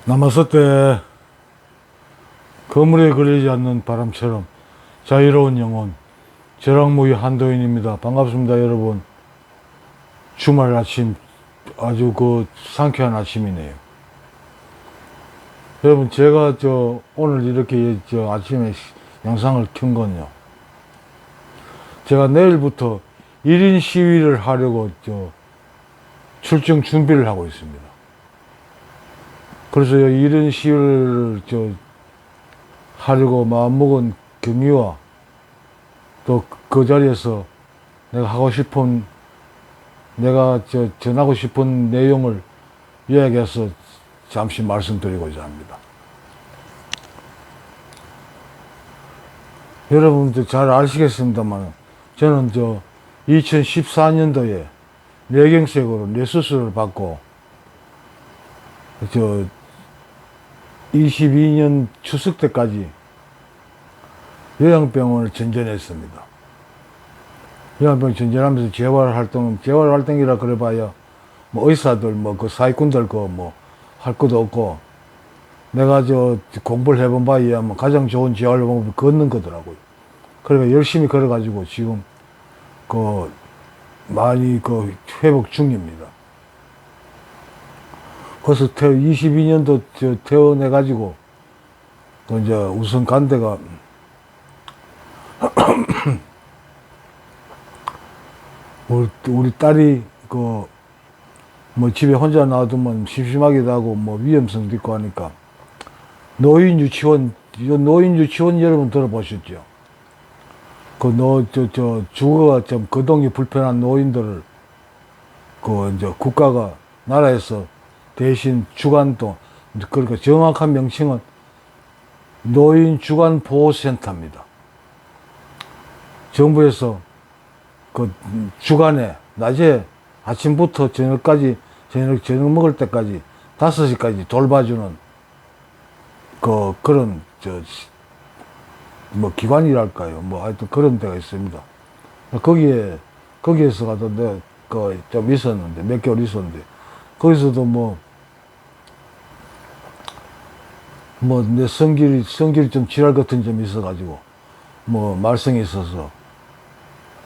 남았을 때 거물에 걸리지 않는 바람처럼 자유로운 영혼 저랑무의 한도인입니다. 반갑습니다, 여러분. 주말 아침 아주 상쾌한 아침이네요. 여러분, 제가 오늘 이렇게 아침에 영상을 켠 건요, 제가 내일부터 1인 시위를 하려고 출정 준비를 하고 있습니다. 그래서 1인 시위를 하려고 마음먹은 경위와 또 그 자리에서 내가 전하고 싶은 내용을 이야기해서 잠시 말씀드리고자 합니다. 여러분들 잘 아시겠습니다만, 저는 2014년도에 뇌경색으로 뇌수술을 받고 22년 추석 때까지 요양병원을 전전했습니다. 요양병 전전하면서 재활활동이라 그래봐야 뭐 의사들 그 사기꾼들 할 것도 없고, 내가 공부를 해본 바에 의하면 가장 좋은 재활방법이 걷는 거더라고요. 그러니까 열심히 걸어가지고 지금 많이 회복 중입니다. 그래서 22년도 퇴원해가지고 이제 우선 간 데가 우리 딸이 집에 혼자 놔두면 심심하기도 하고 위험성도 있고 하니까 노인유치원 여러분 들어보셨죠? 주거가 좀 거동이 불편한 노인들을 이제 국가가 나라에서 대신 주간도, 그러니까 정확한 명칭은 노인 주간 보호센터입니다. 정부에서 주간에 낮에 아침부터 저녁까지 저녁 먹을 때까지 5시까지 돌봐주는 그런 기관이랄까요. 하여튼 그런 데가 있습니다. 거기에서 가서 좀 있었는데, 몇 개월 있었는데, 거기서도 내 성질이 좀 지랄 같은 점이 있어가지고, 말썽이 있어서,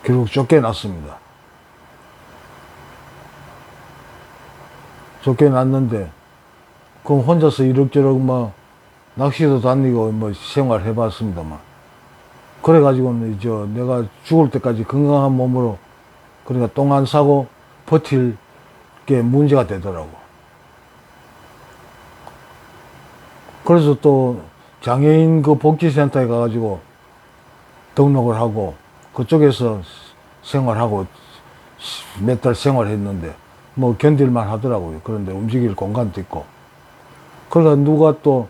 결국 쫓겨났습니다. 쫓겨났는데, 그럼 혼자서 이럭저럭 낚시도 다니고 생활해봤습니다만, 그래가지고는 내가 죽을 때까지 건강한 몸으로, 그러니까 똥 안 싸고 버틸 게 문제가 되더라고. 그래서 또 장애인 복지센터에 가가지고 등록을 하고 그쪽에서 생활하고 몇 달 생활했는데 견딜만 하더라고요. 그런데 움직일 공간도 있고. 그러니까 누가 또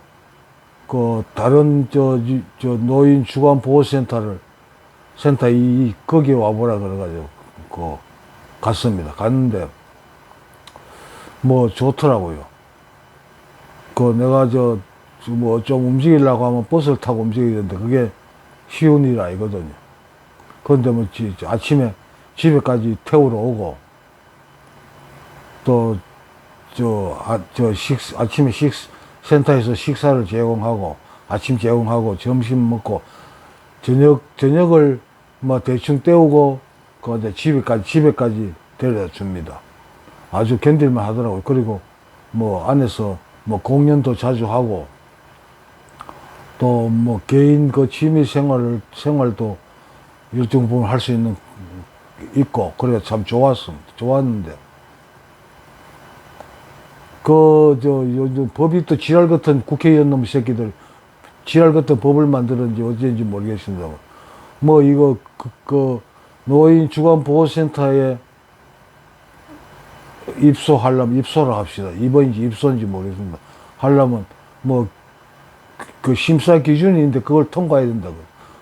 다른 노인 주간 보호센터에 거기에 와보라 그래가지고 갔습니다. 갔는데 좋더라고요. 내가 좀 움직이려고 하면 버스를 타고 움직이는데 그게 쉬운 일 아니거든요. 그런데 아침에 집에까지 태우러 오고, 또 아침에 센터에서 식사를 제공하고, 아침 제공하고, 점심 먹고, 저녁을 대충 때우고 이제 집에까지 데려다 줍니다. 아주 견딜만 하더라고요. 그리고 안에서 공연도 자주 하고, 또 개인 취미 생활도 일정 부분 할 수 있고, 그래서 참 좋았는데, 요즘 법이 또 지랄 같은 국회의원 놈 새끼들, 지랄 같은 법을 만들었는지 어쩐지 모르겠습니다. 이거, 노인 주간 보호센터에 입소를 합시다. 입원인지 입소인지 모르겠습니다. 하려면, 심사 기준이 있는데 그걸 통과해야 된다고.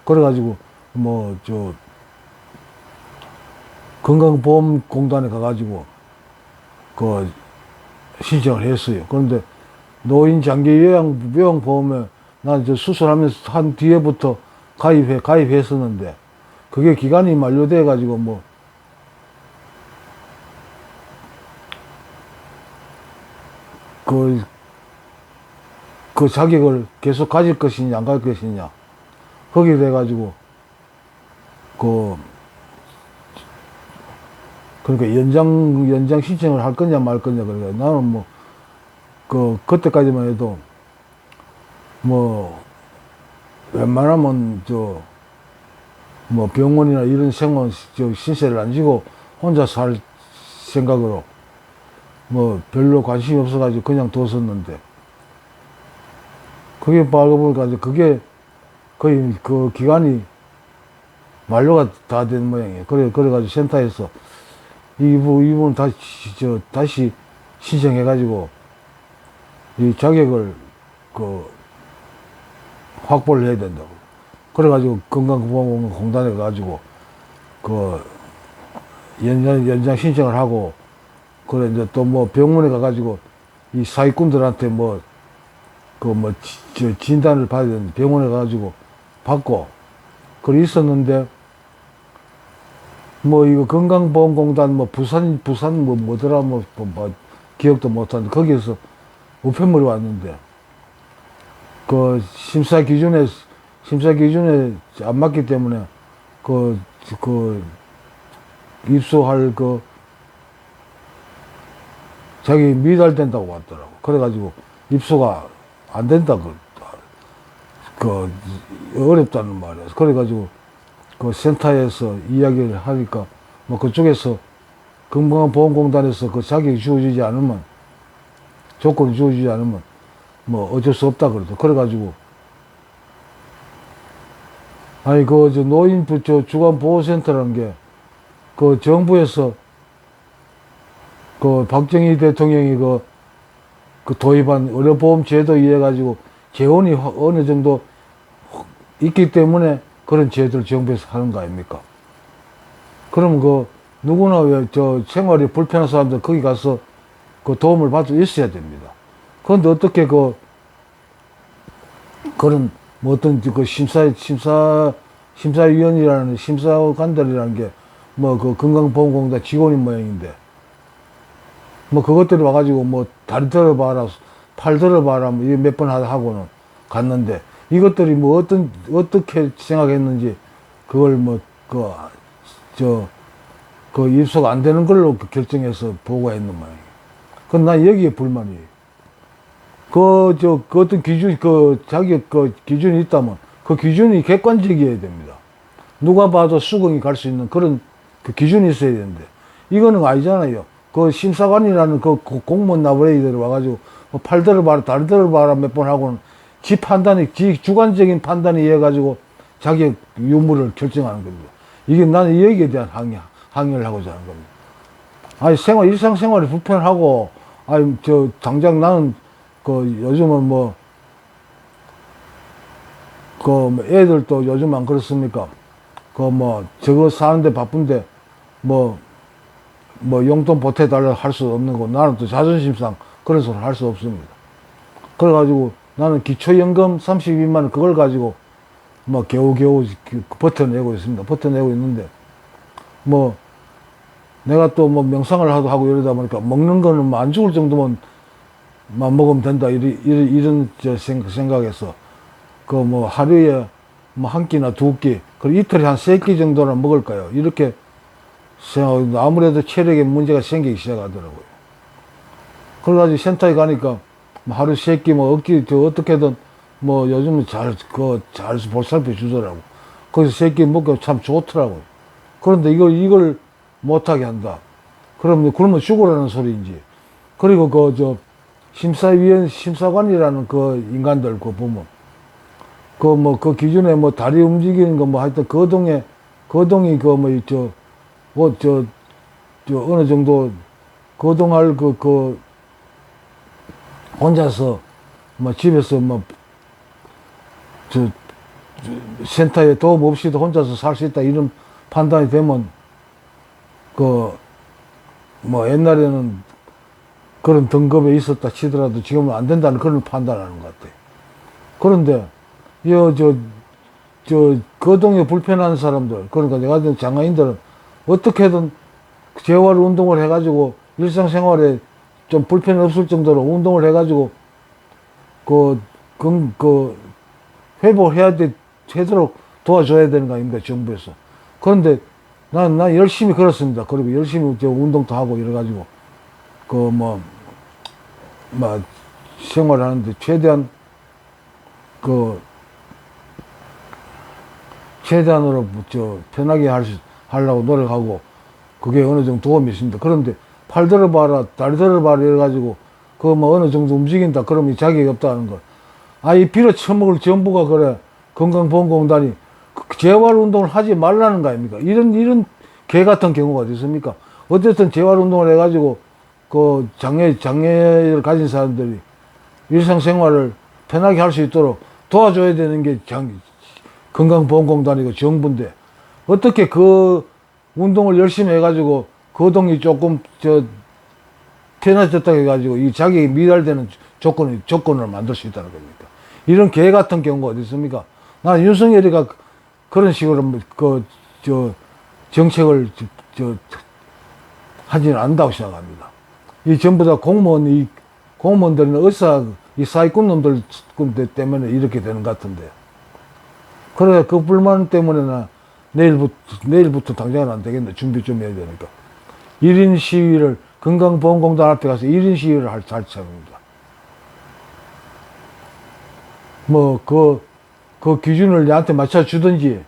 그래가지고, 건강보험공단에 가가지고, 신청을 했어요. 그런데 노인 장기 요양보험에 난 수술하면서 한 뒤에부터 가입했었는데, 그게 기간이 만료돼가지고 그 자격을 계속 가질 것이냐, 안 가질 것이냐. 거기에 돼가지고, 그러니까 연장 신청을 할 거냐, 말 거냐. 그러니까 나는 뭐, 그때까지만 해도, 뭐, 웬만하면, 뭐, 병원이나 이런 신세를 안 지고 혼자 살 생각으로, 뭐, 별로 관심이 없어가지고 그냥 뒀었는데, 그게 알고 보니까 이제 그게 거의 그 기간이 만료가 다 된 모양이에요. 그래가지고 센터에서 이분 다시 신청해가지고 이 자격을 확보를 해야 된다고. 그래가지고 건강보험공단에 가가지고 연장 신청을 하고, 그래 이제 또 뭐 병원에 가가지고 이 사기꾼들한테 진단을 받아야 되는데 병원에 가가지고 받고, 그래 있었는데, 뭐 이거 건강보험공단 부산 뭐더라 기억도 못하는데 거기에서 우편물이 왔는데, 심사 기준에 안 맞기 때문에 입소할 자기 미달된다고 왔더라고. 그래가지고 입소가 안 된다, 어렵다는 말이야. 그래가지고, 센터에서 이야기를 하니까, 뭐, 그쪽에서, 건강보험공단에서 자격이 주어지지 않으면, 조건이 주어지지 않으면, 뭐, 어쩔 수 없다 그러죠. 그래가지고, 아니, 노인, 주간보호센터라는 게, 정부에서, 박정희 대통령이 도입한 의료보험 제도 이해가지고 재원이 어느 정도 있기 때문에 그런 제도를 정부에서 하는 거 아닙니까? 그럼 누구나 생활이 불편한 사람들 거기 가서 도움을 받을 수 있어야 됩니다. 그런데 어떻게 그런 어떤 심사위원이라는 심사관들이라는 게 건강보험공단 직원인 모양인데, 그것들이 와가지고 다리 들어봐라, 팔 들어봐라, 몇 번 하고는 갔는데, 이것들이 어떻게 생각했는지, 그걸 입소가 안 되는 걸로 결정해서 보고했는 모양이에요. 그건 난 여기에 불만이에요. 어떤 기준, 자격, 기준이 있다면, 그 기준이 객관적이어야 됩니다. 누가 봐도 수긍이 갈 수 있는 그런 기준이 있어야 되는데, 이거는 아니잖아요. 심사관이라는 공무원 나부레이들이 와가지고, 팔 들어봐라, 다리 들어봐라 몇 번 하고는 지 주관적인 판단에 의해 가지고 자기 유무를 결정하는 겁니다. 이게 나는 이 얘기에 대한 항의를 하고자 하는 겁니다. 아니, 일상생활이 불편하고, 아니, 당장 나는, 요즘은 애들도 요즘 안 그렇습니까? 저거 사는데 바쁜데, 용돈 보태달라고 할 수 없는 거, 나는 또 자존심상 그런 소리 할 수 없습니다. 그래가지고 나는 기초연금 32만원 그걸 가지고 겨우겨우 버텨내고 있습니다. 버텨내고 있는데, 내가 또 명상을 하고 이러다 보니까 먹는 거는 안 죽을 정도만 먹으면 된다. 이런 생각에서 하루에 한 끼나 두 끼, 그리고 이틀에 한 세 끼 정도는 먹을까요? 이렇게 생각하고, 아무래도 체력에 문제가 생기기 시작하더라고요. 그래가지고 센터에 가니까 하루 세 끼 어떻게든 요즘은 잘 보살펴 주더라고. 거기서 세 끼 먹고 참 좋더라고요. 그런데 이걸 못하게 한다. 그러면 죽으라는 소리인지. 그리고 심사관이라는 인간들 보면, 기준에 다리 움직이는 거 하여튼 거동이 어느 정도 거동할 혼자서 집에서 센터에 도움 없이도 혼자서 살 수 있다 이런 판단이 되면 옛날에는 그런 등급에 있었다 치더라도 지금은 안 된다는 그런 판단하는 것 같아요. 그런데 거동이 불편한 사람들, 그러니까 내가 같은 장애인들은 어떻게든 재활 운동을 해가지고 일상생활에 좀 불편이 없을 정도로 운동을 해가지고 회복해야 되도록 도와줘야 되는 거 아닙니까, 정부에서. 그런데 난 열심히 걸었습니다. 그리고 열심히 운동도 하고 이래가지고, 생활하는데 최대한으로 편하게 하려고 노력하고, 그게 어느 정도 도움이 있습니다. 그런데 팔 들어봐라, 다리 들어봐라 이래가지고, 어느 정도 움직인다. 그러면 자격이 없다는 걸. 이 빌어 처먹을 정부가 그래, 건강보험공단이 재활 운동을 하지 말라는 거 아닙니까? 이런 개 같은 경우가 어디 있습니까? 어쨌든 재활 운동을 해가지고, 장애를 가진 사람들이 일상생활을 편하게 할 수 있도록 도와줘야 되는 게 건강보험공단이고 정부인데, 어떻게 그 운동을 열심히 해가지고, 거동이 조금, 편해졌다 해가지고, 이 자격이 미달되는 조건을 만들 수 있다는 겁니까? 이런 개 같은 경우가 어디 있습니까? 나는 윤석열이가 그런 식으로, 정책을, 하지는 않는다고 생각합니다. 이 전부 다 공무원들은 이 사기꾼 놈들 때문에 이렇게 되는 것 같은데. 그래, 그 불만 때문에 내일부터 당장은 안 되겠네. 준비 좀 해야 되니까. 1인 시위를, 건강보험공단 앞에 가서 1인 시위를 할 참입니다. 그 기준을 내한테 맞춰주든지,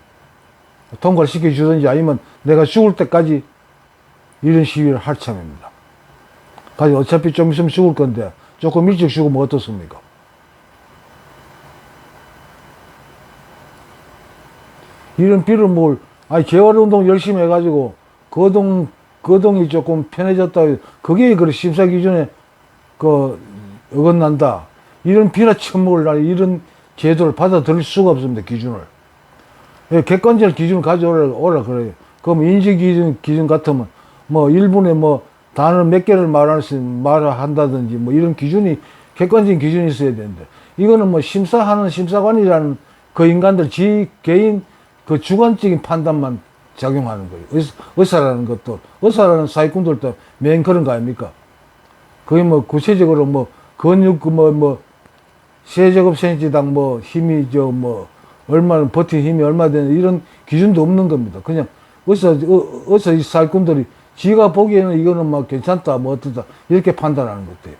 통과를 시켜주든지, 아니면 내가 죽을 때까지 1인 시위를 할 참입니다. 어차피 좀 있으면 죽을 건데, 조금 일찍 죽으면 어떻습니까? 이런 비를 재활운동 열심히 해가지고, 거동이 조금 편해졌다. 그게 심사 기준에, 어긋난다. 이런 비라 처먹을 날, 이런 제도를 받아들일 수가 없습니다, 기준을. 객관적 기준을 가져오라 그래요. 그럼 인지 기준 같으면, 1분에 단어 몇 개를 말한다든지, 이런 기준이, 객관적인 기준이 있어야 되는데, 이거는 심사하는 심사관이라는 그 인간들, 개인 주관적인 판단만 작용하는 거예요. 의사라는 사기꾼들도 맨 그런 거 아닙니까? 그게 구체적으로 근육, 세제곱 센치당 힘이, 얼마나, 버틴 힘이 얼마 되는 이런 기준도 없는 겁니다. 그냥 이 사기꾼들이 지가 보기에는 이거는 괜찮다, 어떻다, 이렇게 판단하는 것 같아요.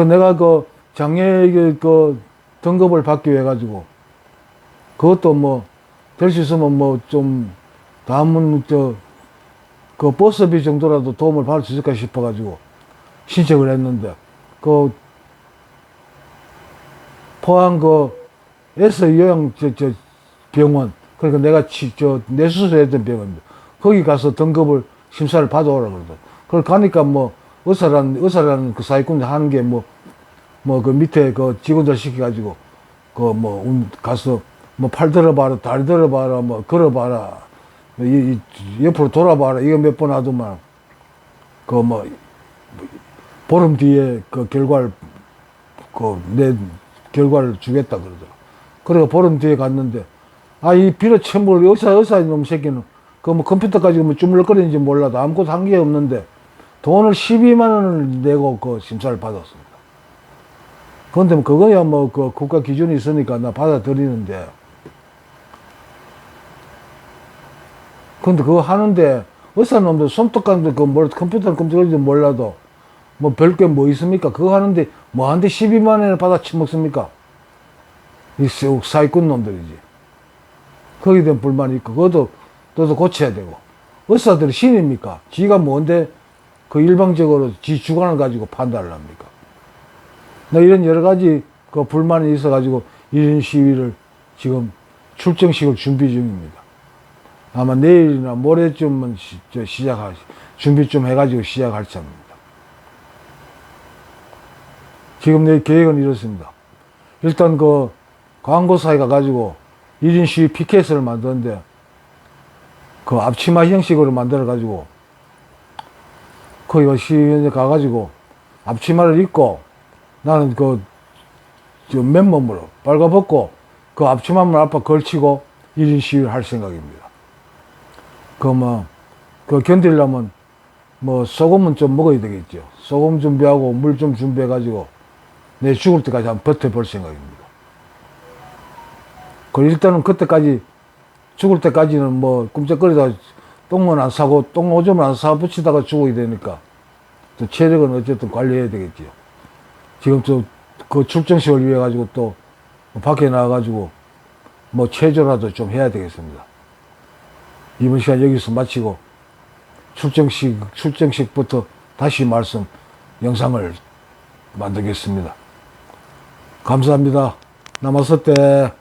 내가 장애, 등급을 받기 위해 가지고, 그것도 될 수 있으면 좀, 다음은 버스비 정도라도 도움을 받을 수 있을까 싶어가지고, 신청을 했는데, 포항 S요양 병원, 그러니까 내가 뇌수술했던 병원입니다. 거기 가서 등급을 심사를 받아오라 그러더라고요. 그걸 가니까 의사라는 그 사기꾼이 하는 게 그 밑에 직원들 시켜가지고, 가서 팔 들어봐라, 다리 들어봐라, 걸어봐라, 옆으로 돌아봐라, 이거 몇 번 하더만, 보름 뒤에 내 결과를 주겠다 그러더라고요. 그래서 보름 뒤에 갔는데, 이 비로 처먹을 의사 놈 새끼는, 컴퓨터 가지고 주물거리는지 몰라도 아무것도 한 게 없는데, 돈을 12만 원을 내고 심사를 받았습니다. 그런데 그거야 국가 기준이 있으니까 나 받아들이는데, 근데 그거 하는데, 의사놈들 손톱감도 컴퓨터는 컴퓨터인지 몰라도, 별게 있습니까? 그거 하는데, 한데 12만 원을 받아 처먹습니까? 이 사기꾼 놈들이지. 거기에 대한 불만이 있고, 그것도 고쳐야 되고. 의사들이 신입니까? 지가 뭔데, 일방적으로 지 주관을 가지고 판단을 합니까? 이런 여러 가지 불만이 있어가지고, 1인 시위를 지금 출정식을 준비 중입니다. 아마 내일이나 모레쯤은 준비 좀 해가지고 시작할 참입니다. 지금 내 계획은 이렇습니다. 일단 광고사에 가가지고 1인 시위 피켓을 만드는데, 앞치마 형식으로 만들어가지고, 거기 시위에 가가지고, 앞치마를 입고, 나는 맨몸으로 빨가벗고, 앞치마만 앞에 걸치고 1인 시위를 할 생각입니다. 견디려면, 소금은 좀 먹어야 되겠죠. 소금 준비하고 물 좀 준비해가지고, 내 죽을 때까지 한번 버텨볼 생각입니다. 그 일단은 그때까지 죽을 때까지는 뭐 꿈쩍거리다가 똥은 안 싸고 똥 오줌을 안 싸 붙이다가 죽어야 되니까 또 체력은 어쨌든 관리해야 되겠지요. 지금 또 그 출정식을 위해 가지고 또 밖에 나와 가지고 뭐 체조라도 좀 해야 되겠습니다. 이번 시간 여기서 마치고 출정식부터 다시 말씀 영상을 만들겠습니다. 감사합니다. 남았을 때